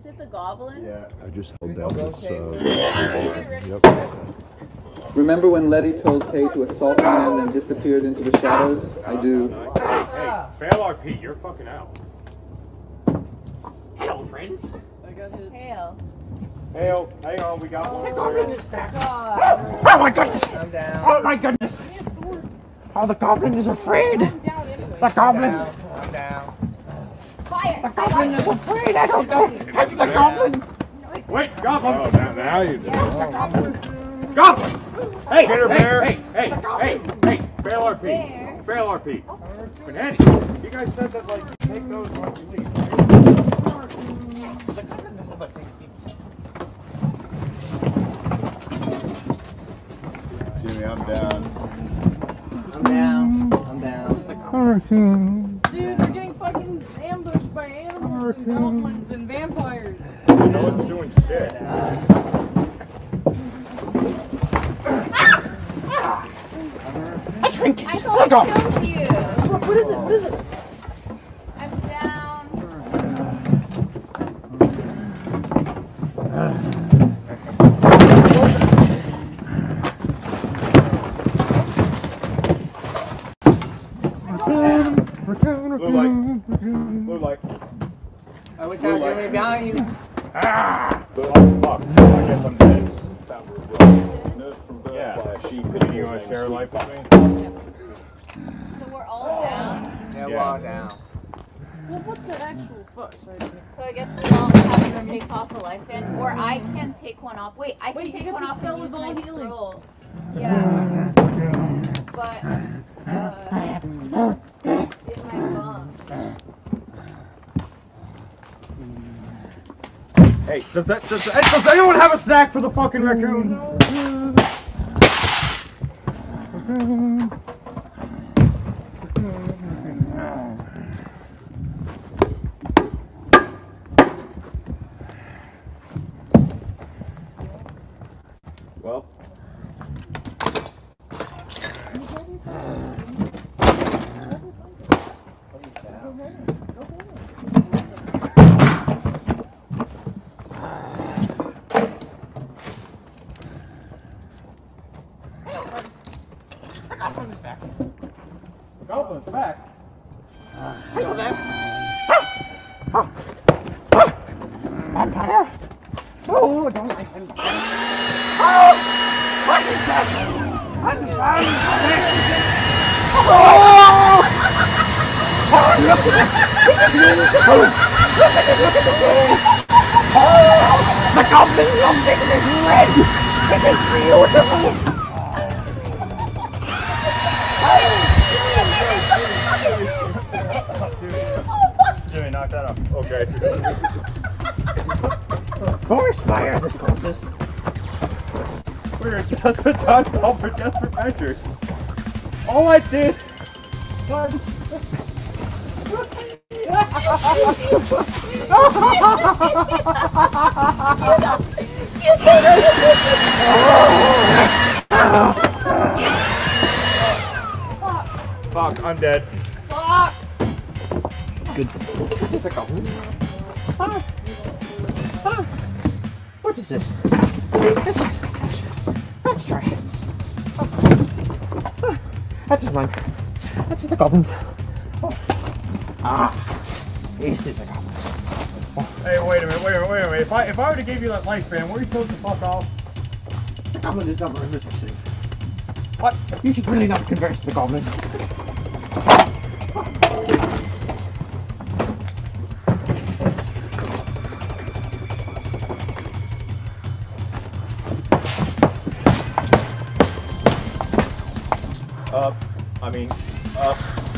Is it the goblin? Yeah. I just held down this. Yep. Remember when Letty told Kay to assault the man, then disappeared into the shadows? I do. Hey, fail RP, you're fucking out. Hello, friends. I got his hail. Hail, hang on, we got one. The goblin is back. Oh my goodness! I'm down. Oh my goodness! Oh, the goblin is afraid! The goblin! I'm down. Fire! The goblin is afraid! I don't know! Hey, the goblin! Wait, goblin! Oh, now you do. Goblin! Hey, Bear, bear. hey, fail RP. Bear. Fail RP. Banana, you guys said that, like, you take those once you leave, right? The goblin doesn't look like Jimmy, I'm down. I'm down. I'm down. Dude, they're getting fucking ambushed by animals and goblins and vampires. No one's doing shit. I thought I killed you. What is it? What is it? I'm down. Blue light. Blue light. I went out really behind you. Blue light. Fuck. I guess I'm dead. Yeah. Do you want to share a life with me? So we're all down. Yeah, we're all down. Well, what's the actual fuss right here? So I guess we all have to take off a life band, or I can take one off. Wait, I can take one off and use my scroll. Yeah. But, in my bum. Hey, does anyone have a snack for the fucking raccoon? Well. The goblin is back. The goblin's back. Hello there. Vampire? Oh, don't like him. Oh! What is that? Oh! Oh, look at it! Look at the face! Oh! The goblin something is red! It is beautiful! Jimmy, knock that off. Okay. Forest fire, this closest. We're just a dodgeball for desperate measures. All I did was... Fuck, I'm dead. Fuck! Good. This is the goblin. What is this? This is... Let's try it. That is mine. That is the goblins. Oh. Ah. This is the goblins. Oh. Hey, wait a minute. If I were to give you that life band, were you supposed to fuck off? The goblin is never in this machine. What? You should really not converse with the goblin.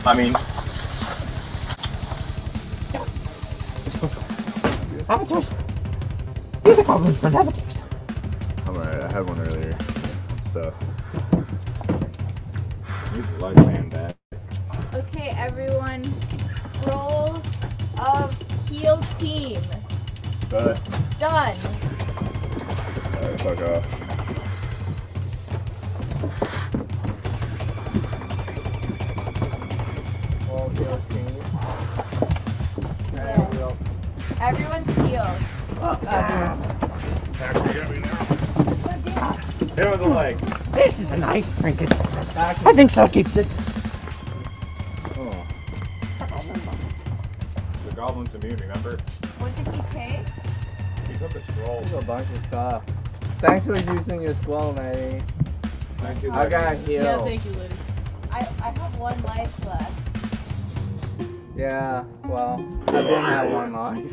I mean. Have a taste. You're the goblin friend. Have a taste. I'm alright, I had one earlier. Stuff. Leave the life band back. Okay, everyone. Roll of heal team. But, Done. alright, fuck off. Everyone's healed. Actually, got me now. Hit him with the leg. This is a nice trinket. I think so keeps it. Oh. The goblin's immune, remember? What did he take? He took a scroll. There's a bunch of stuff. Thanks for using your scroll, Maddie. Thank you. I got Yeah, healed. thank you, lady. I have 1 life left. Yeah, well, I didn't have 1 life.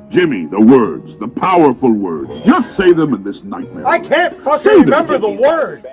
Jimmy, the words, the powerful words. Just say them in this nightmare. I can't fucking Say them, remember the Jimmy. word!